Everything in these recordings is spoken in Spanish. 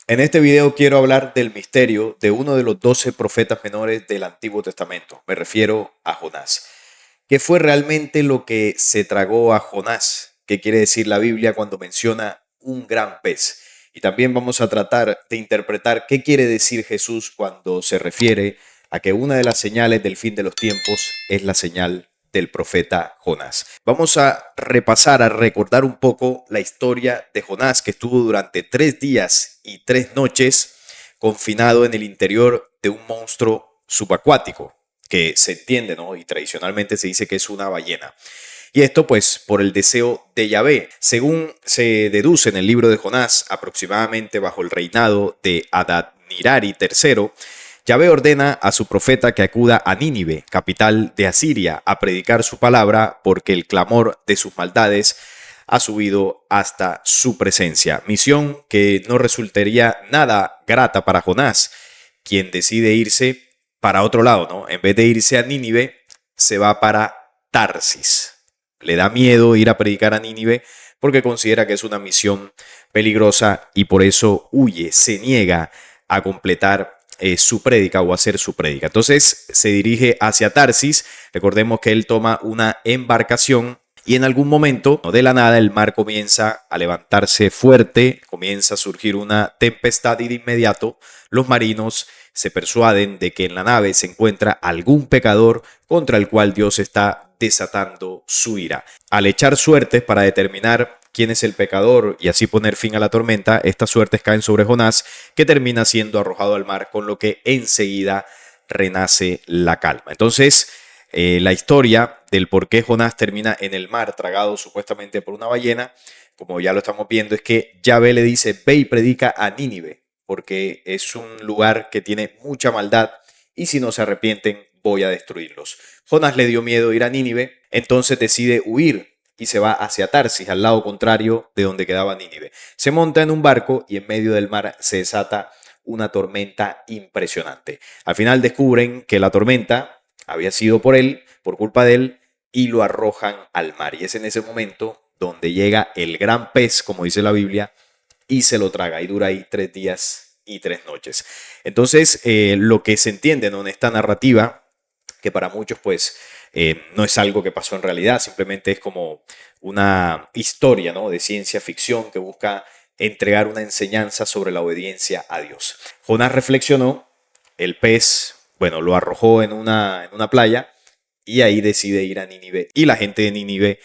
En este video quiero hablar del misterio de uno de los 12 profetas menores del Antiguo Testamento. Me refiero a Jonás. ¿Qué fue realmente lo que se tragó a Jonás? ¿Qué quiere decir la Biblia cuando menciona un gran pez? Y también vamos a tratar de interpretar qué quiere decir Jesús cuando se refiere a que una de las señales del fin de los tiempos es la señal del profeta Jonás. Vamos a repasar, a recordar un poco la historia de Jonás, que estuvo durante 3 días y 3 noches confinado en el interior de un monstruo subacuático, que se entiende, ¿no? Y tradicionalmente se dice que es una ballena. Y esto pues por el deseo de Yahvé. Según se deduce en el libro de Jonás, aproximadamente bajo el reinado de Adad-Nirari III, Yahvé ordena a su profeta que acuda a Nínive, capital de Asiria, a predicar su palabra porque el clamor de sus maldades ha subido hasta su presencia. Misión que no resultaría nada grata para Jonás, quien decide irse para otro lado, ¿no? En vez de irse a Nínive, se va para Tarsis. Le da miedo ir a predicar a Nínive porque considera que es una misión peligrosa y por eso huye, se niega a completar su prédica o hacer su prédica. Entonces se dirige hacia Tarsis. Recordemos que él toma una embarcación y en algún momento, de la nada, el mar comienza a levantarse fuerte, comienza a surgir una tempestad y de inmediato los marinos se persuaden de que en la nave se encuentra algún pecador contra el cual Dios está desatando su ira. Al echar suertes para determinar quién es el pecador y así poner fin a la tormenta, estas suertes caen sobre Jonás, que termina siendo arrojado al mar, con lo que enseguida renace la calma. Entonces, la historia del por qué Jonás termina en el mar tragado supuestamente por una ballena, como ya lo estamos viendo, es que Yahvé le dice: ve y predica a Nínive, porque es un lugar que tiene mucha maldad y si no se arrepienten voy a destruirlos. Jonás le dio miedo ir a Nínive, entonces decide huir y se va hacia Tarsis, al lado contrario de donde quedaba Nínive. Se monta en un barco y en medio del mar se desata una tormenta impresionante. Al final descubren que la tormenta había sido por él, por culpa de él, y lo arrojan al mar. Y es en ese momento donde llega el gran pez, como dice la Biblia, y se lo traga y dura ahí 3 días y 3 noches. Entonces, lo que se entiende, ¿no?, en esta narrativa, que para muchos pues no es algo que pasó en realidad, simplemente es como una historia, ¿no?, de ciencia ficción que busca entregar una enseñanza sobre la obediencia a Dios. Jonás reflexionó, el pez, bueno, lo arrojó en una playa y ahí decide ir a Nínive y la gente de Nínive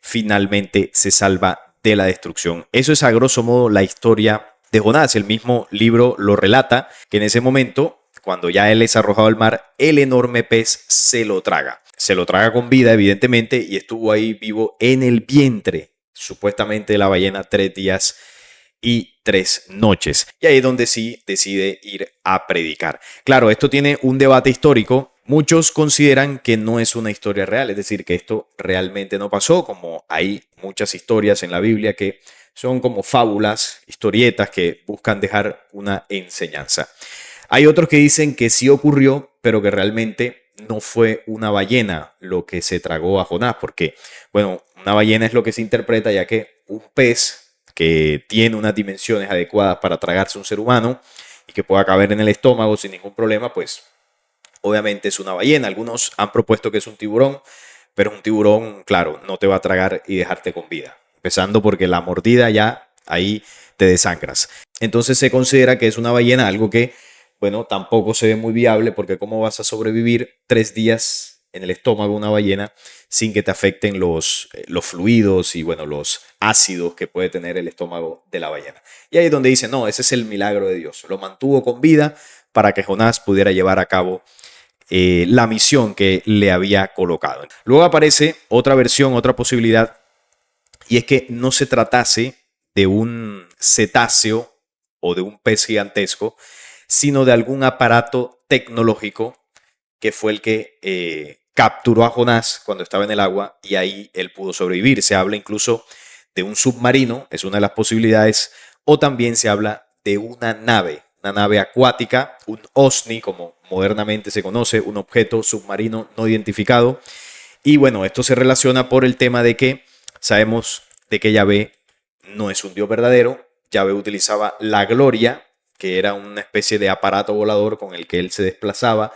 finalmente se salva de la destrucción. Eso es a grosso modo la historia de Jonás. El mismo libro lo relata, que en ese momento, cuando ya él es arrojado al mar, el enorme pez se lo traga. Se lo traga con vida, evidentemente, y estuvo ahí vivo en el vientre, supuestamente, de la ballena 3 días y 3 noches. Y ahí es donde sí decide ir a predicar. Claro, esto tiene un debate histórico. Muchos consideran que no es una historia real, es decir, que esto realmente no pasó, como hay muchas historias en la Biblia que son como fábulas, historietas que buscan dejar una enseñanza. Hay otros que dicen que sí ocurrió, pero que realmente no fue una ballena lo que se tragó a Jonás, porque, bueno, una ballena es lo que se interpreta, ya que un pez que tiene unas dimensiones adecuadas para tragarse a un ser humano y que pueda caber en el estómago sin ningún problema, pues obviamente es una ballena. Algunos han propuesto que es un tiburón, pero un tiburón, claro, no te va a tragar y dejarte con vida. Empezando porque la mordida ya ahí te desangras. Entonces se considera que es una ballena, algo que, bueno, tampoco se ve muy viable porque cómo vas a sobrevivir 3 días en el estómago de una ballena sin que te afecten los fluidos y, bueno, los ácidos que puede tener el estómago de la ballena. Y ahí es donde dicen, no, ese es el milagro de Dios. Lo mantuvo con vida para que Jonás pudiera llevar a cabo la misión que le había colocado. Luego aparece otra versión, otra posibilidad, y es que no se tratase de un cetáceo o de un pez gigantesco, sino de algún aparato tecnológico que fue el que capturó a Jonás cuando estaba en el agua y ahí él pudo sobrevivir. Se habla incluso de un submarino, es una de las posibilidades, o también se habla de una nave acuática, un OSNI, como modernamente se conoce, un objeto submarino no identificado. Y bueno, esto se relaciona por el tema de que sabemos de que Yahvé no es un Dios verdadero. Yahvé utilizaba la gloria que era una especie de aparato volador con el que él se desplazaba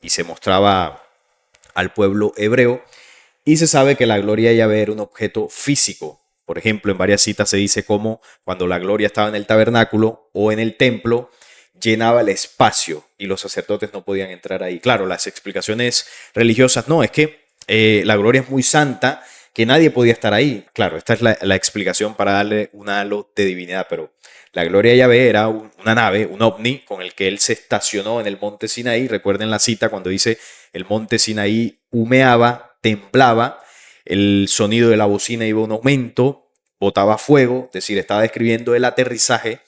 y se mostraba al pueblo hebreo. Y se sabe que la gloria de Yahvé era un objeto físico. Por ejemplo, en varias citas se dice cómo cuando la gloria estaba en el tabernáculo o en el templo, llenaba el espacio y los sacerdotes no podían entrar ahí. Claro, las explicaciones religiosas no, es que la gloria es muy santa, que nadie podía estar ahí. Claro, esta es la explicación para darle un halo de divinidad, pero la gloria de Yahvé era una nave, un ovni, con el que él se estacionó en el monte Sinaí. Recuerden la cita cuando dice el monte Sinaí humeaba, temblaba, el sonido de la bocina iba a un aumento, botaba fuego, es decir, estaba describiendo el aterrizaje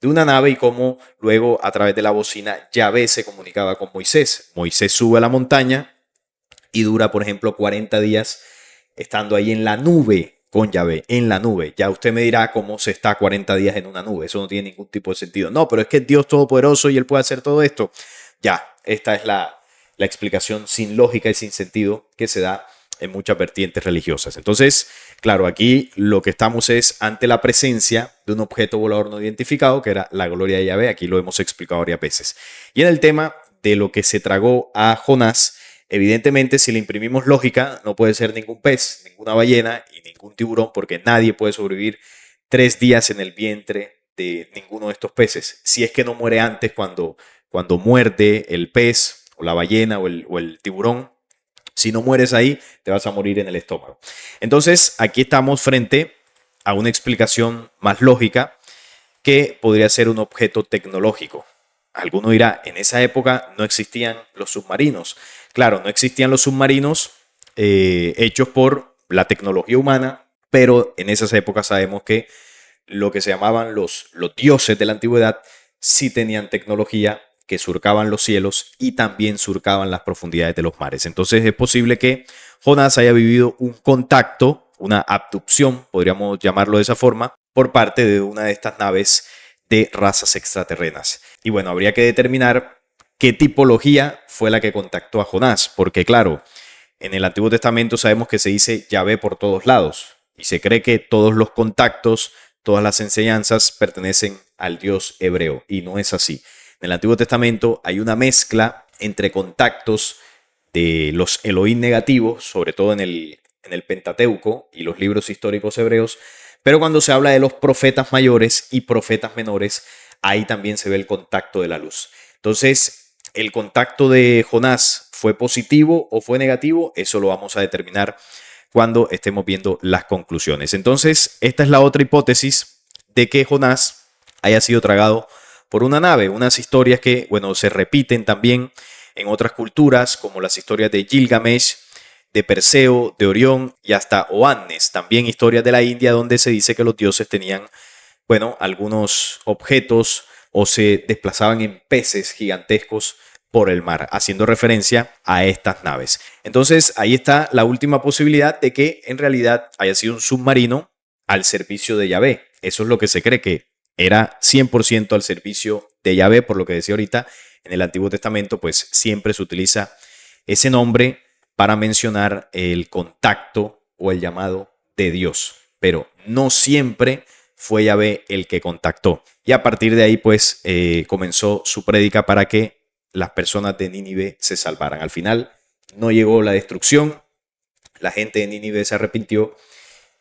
de una nave y cómo luego a través de la bocina Yahvé se comunicaba con Moisés. Moisés sube a la montaña y dura, por ejemplo, 40 días estando ahí en la nube con Yahvé, en la nube. Ya usted me dirá cómo se está 40 días en una nube. Eso no tiene ningún tipo de sentido. No, pero es que es Dios Todopoderoso y Él puede hacer todo esto. Ya, esta es la explicación sin lógica y sin sentido que se da en muchas vertientes religiosas. Entonces, claro, aquí lo que estamos es ante la presencia de un objeto volador no identificado, que era la gloria de Yahvé. Aquí lo hemos explicado varias veces. Y en el tema de lo que se tragó a Jonás, evidentemente, si le imprimimos lógica, no puede ser ningún pez, ninguna ballena y ningún tiburón, porque nadie puede sobrevivir 3 días en el vientre de ninguno de estos peces. Si es que no muere antes cuando muerde el pez o la ballena o el tiburón. Si no mueres ahí, te vas a morir en el estómago. Entonces, aquí estamos frente a una explicación más lógica que podría ser un objeto tecnológico. Alguno dirá, en esa época no existían los submarinos. Claro, no existían los submarinos hechos por la tecnología humana, pero en esas épocas sabemos que lo que se llamaban los dioses de la antigüedad sí tenían tecnología que surcaban los cielos y también surcaban las profundidades de los mares. Entonces es posible que Jonás haya vivido un contacto, una abducción, podríamos llamarlo de esa forma, por parte de una de estas naves de razas extraterrenas. Y bueno, habría que determinar qué tipología fue la que contactó a Jonás, porque claro, en el Antiguo Testamento sabemos que se dice Yahvé por todos lados y se cree que todos los contactos, todas las enseñanzas pertenecen al Dios hebreo y no es así. En el Antiguo Testamento hay una mezcla entre contactos de los Elohim negativos, sobre todo en el Pentateuco y los libros históricos hebreos, pero cuando se habla de los profetas mayores y profetas menores, ahí también se ve el contacto de la luz. Entonces, ¿el contacto de Jonás fue positivo o fue negativo? Eso lo vamos a determinar cuando estemos viendo las conclusiones. Entonces, esta es la otra hipótesis de que Jonás haya sido tragado por una nave. Unas historias que, bueno, se repiten también en otras culturas, como las historias de Gilgamesh, de Perseo, de Orión y hasta Oannes. También historias de la India donde se dice que los dioses tenían, bueno, algunos objetos o se desplazaban en peces gigantescos por el mar, haciendo referencia a estas naves. Entonces, ahí está la última posibilidad de que en realidad haya sido un submarino al servicio de Yahvé. Eso es lo que se cree, que era 100% al servicio de Yahvé, por lo que decía ahorita, en el Antiguo Testamento, pues siempre se utiliza ese nombre para mencionar el contacto o el llamado de Dios, pero no siempre fue Yahvé el que contactó. Y a partir de ahí, pues, comenzó su prédica para que las personas de Nínive se salvaran. Al final no llegó la destrucción, la gente de Nínive se arrepintió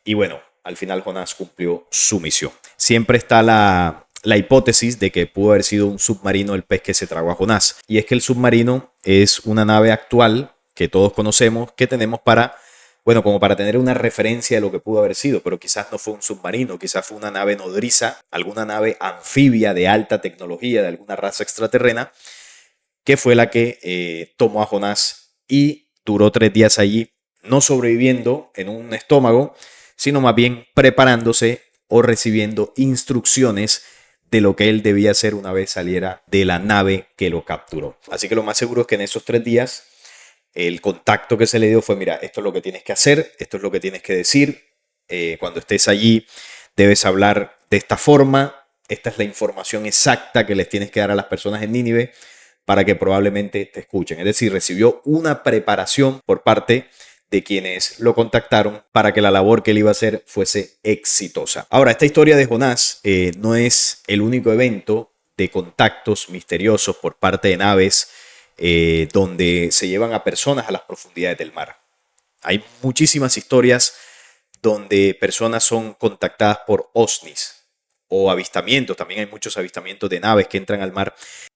y bueno, al final Jonás cumplió su misión. Siempre está la hipótesis de que pudo haber sido un submarino el pez que se tragó a Jonás. Y es que el submarino es una nave actual que todos conocemos, que tenemos para, bueno, como para tener una referencia de lo que pudo haber sido, pero quizás no fue un submarino, quizás fue una nave nodriza, alguna nave anfibia de alta tecnología de alguna raza extraterrena, que fue la que tomó a Jonás y duró 3 días allí, no sobreviviendo en un estómago, sino más bien preparándose o recibiendo instrucciones de lo que él debía hacer una vez saliera de la nave que lo capturó. Así que lo más seguro es que en esos 3 días el contacto que se le dio fue, mira, esto es lo que tienes que hacer, esto es lo que tienes que decir, cuando estés allí debes hablar de esta forma, esta es la información exacta que les tienes que dar a las personas en Nínive para que probablemente te escuchen. Es decir, recibió una preparación por parte de quienes lo contactaron para que la labor que él iba a hacer fuese exitosa. Ahora, esta historia de Jonás no es el único evento de contactos misteriosos por parte de naves donde se llevan a personas a las profundidades del mar. Hay muchísimas historias donde personas son contactadas por OVNIs o avistamientos. También hay muchos avistamientos de naves que entran al mar,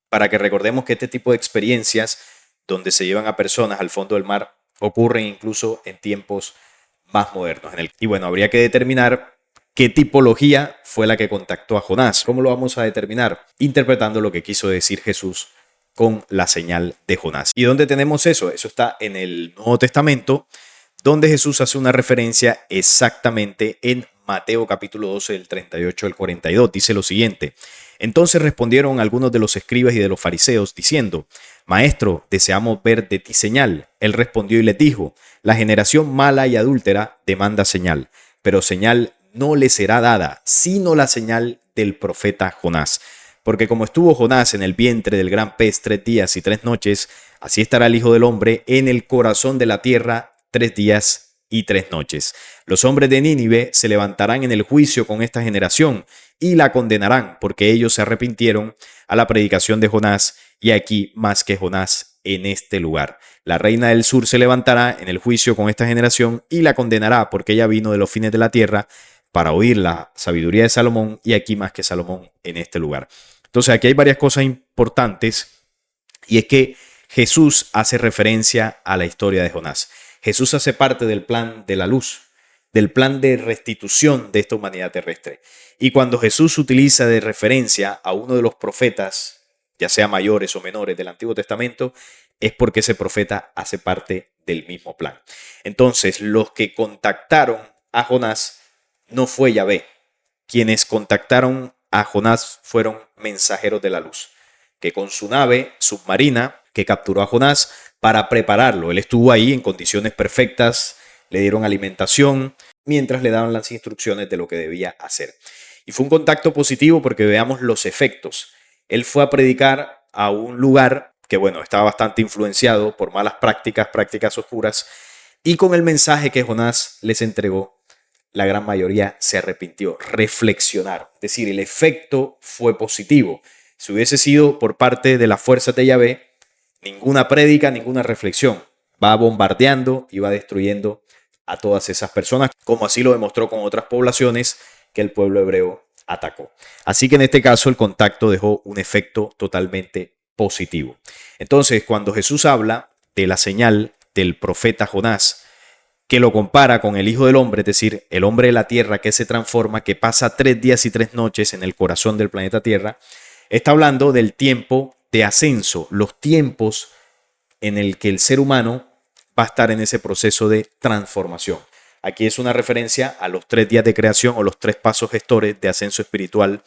para que recordemos que este tipo de experiencias donde se llevan a personas al fondo del mar ocurren incluso en tiempos más modernos. Y bueno, habría que determinar qué tipología fue la que contactó a Jonás. ¿Cómo lo vamos a determinar? Interpretando lo que quiso decir Jesús con la señal de Jonás. ¿Y dónde tenemos eso? Eso está en el Nuevo Testamento, donde Jesús hace una referencia exactamente en Mateo capítulo 12, del 38 al 42. Dice lo siguiente: entonces respondieron algunos de los escribas y de los fariseos, diciendo: Maestro, deseamos ver de ti señal. Él respondió y les dijo: la generación mala y adúltera demanda señal, pero señal no le será dada, sino la señal del profeta Jonás. Porque como estuvo Jonás en el vientre del gran pez 3 días y 3 noches, así estará el Hijo del Hombre en el corazón de la tierra 3 días y 3 noches. Los hombres de Nínive se levantarán en el juicio con esta generación y la condenarán, porque ellos se arrepintieron a la predicación de Jonás, y aquí más que Jonás en este lugar. La reina del sur se levantará en el juicio con esta generación y la condenará, porque ella vino de los fines de la tierra para oír la sabiduría de Salomón, y aquí más que Salomón en este lugar. Entonces aquí hay varias cosas importantes, y es que Jesús hace referencia a la historia de Jonás. Jesús hace parte del plan de la luz, del plan de restitución de esta humanidad terrestre. Y cuando Jesús utiliza de referencia a uno de los profetas, ya sea mayores o menores del Antiguo Testamento, es porque ese profeta hace parte del mismo plan. Entonces, los que contactaron a Jonás no fue Yahvé. Quienes contactaron a Jonás fueron mensajeros de la luz, que con su nave submarina que capturó a Jonás para prepararlo. Él estuvo ahí en condiciones perfectas, le dieron alimentación mientras le daban las instrucciones de lo que debía hacer. Y fue un contacto positivo porque veamos los efectos. Él fue a predicar a un lugar que, bueno, estaba bastante influenciado por malas prácticas, prácticas oscuras, y con el mensaje que Jonás les entregó, la gran mayoría se arrepintió, reflexionaron. Es decir, el efecto fue positivo. Si hubiese sido por parte de las fuerzas de Yahvé, ninguna prédica, ninguna reflexión. Va bombardeando y va destruyendo a todas esas personas, como así lo demostró con otras poblaciones que el pueblo hebreo atacó. Así que en este caso el contacto dejó un efecto totalmente positivo. Entonces, cuando Jesús habla de la señal del profeta Jonás, que lo compara con el Hijo del Hombre, es decir, el hombre de la tierra que se transforma, que pasa 3 días y 3 noches en el corazón del planeta Tierra, está hablando del tiempo de ascenso, los tiempos en el que el ser humano va a estar en ese proceso de transformación. Aquí es una referencia a los 3 días de creación o los 3 pasos gestores de ascenso espiritual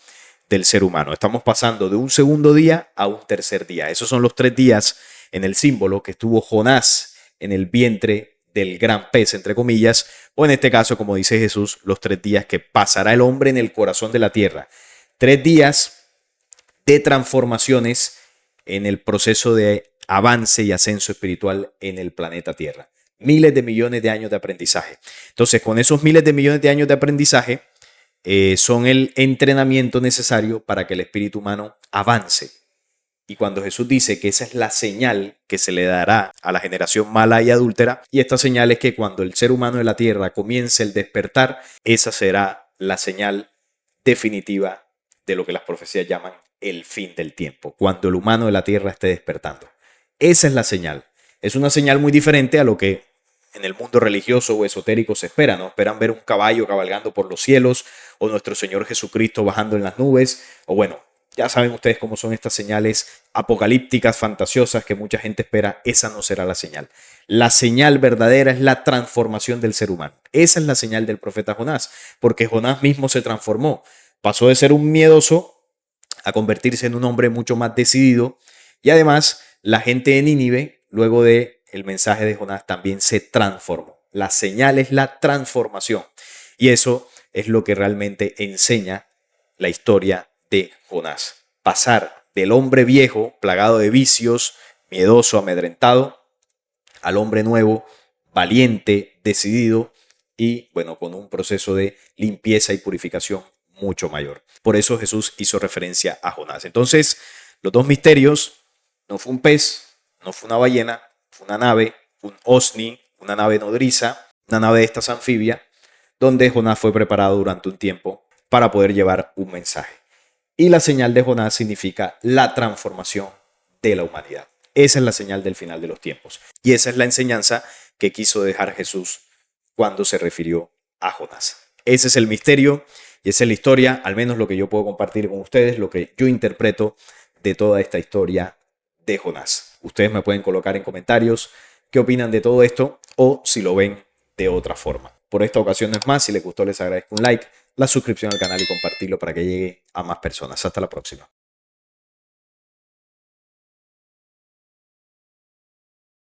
del ser humano. Estamos pasando de un segundo día a un tercer día. Esos son los 3 días en el símbolo que estuvo Jonás en el vientre del gran pez, entre comillas, o en este caso, como dice Jesús, los 3 días que pasará el hombre en el corazón de la tierra. 3 días de transformaciones en el proceso de avance y ascenso espiritual en el planeta Tierra. Miles de millones de años de aprendizaje. Entonces, con esos miles de millones de años de aprendizaje, son el entrenamiento necesario para que el espíritu humano avance. Y cuando Jesús dice que esa es la señal que se le dará a la generación mala y adúltera, y esta señal es que cuando el ser humano de la tierra comience el despertar, esa será la señal definitiva de lo que las profecías llaman el fin del tiempo, cuando el humano de la tierra esté despertando. Esa es la señal. Es una señal muy diferente a lo que en el mundo religioso o esotérico se espera, ¿no? Esperan ver un caballo cabalgando por los cielos, o nuestro Señor Jesucristo bajando en las nubes, o bueno, ya saben ustedes cómo son estas señales apocalípticas, fantasiosas que mucha gente espera. Esa no será la señal. La señal verdadera es la transformación del ser humano. Esa es la señal del profeta Jonás, porque Jonás mismo se transformó. Pasó de ser un miedoso a convertirse en un hombre mucho más decidido, y además la gente de Nínive, luego de el mensaje de Jonás, también se transformó. La señal es la transformación, y eso es lo que realmente enseña la historia de Jonás. Pasar del hombre viejo, plagado de vicios, miedoso, amedrentado, al hombre nuevo, valiente, decidido y, bueno, con un proceso de limpieza y purificación mucho mayor. Por eso Jesús hizo referencia a Jonás. Entonces, los dos misterios, no fue un pez, no fue una ballena, fue una nave, un OSNI, una nave nodriza, una nave de estas anfibia, donde Jonás fue preparado durante un tiempo para poder llevar un mensaje. Y la señal de Jonás significa la transformación de la humanidad. Esa es la señal del final de los tiempos. Y esa es la enseñanza que quiso dejar Jesús cuando se refirió a Jonás. Ese es el misterio y esa es la historia, al menos lo que yo puedo compartir con ustedes, lo que yo interpreto de toda esta historia de Jonás. Ustedes me pueden colocar en comentarios qué opinan de todo esto o si lo ven de otra forma. Por esta ocasión no es más. Si les gustó, les agradezco un like, la suscripción al canal y compartirlo para que llegue a más personas. Hasta la próxima.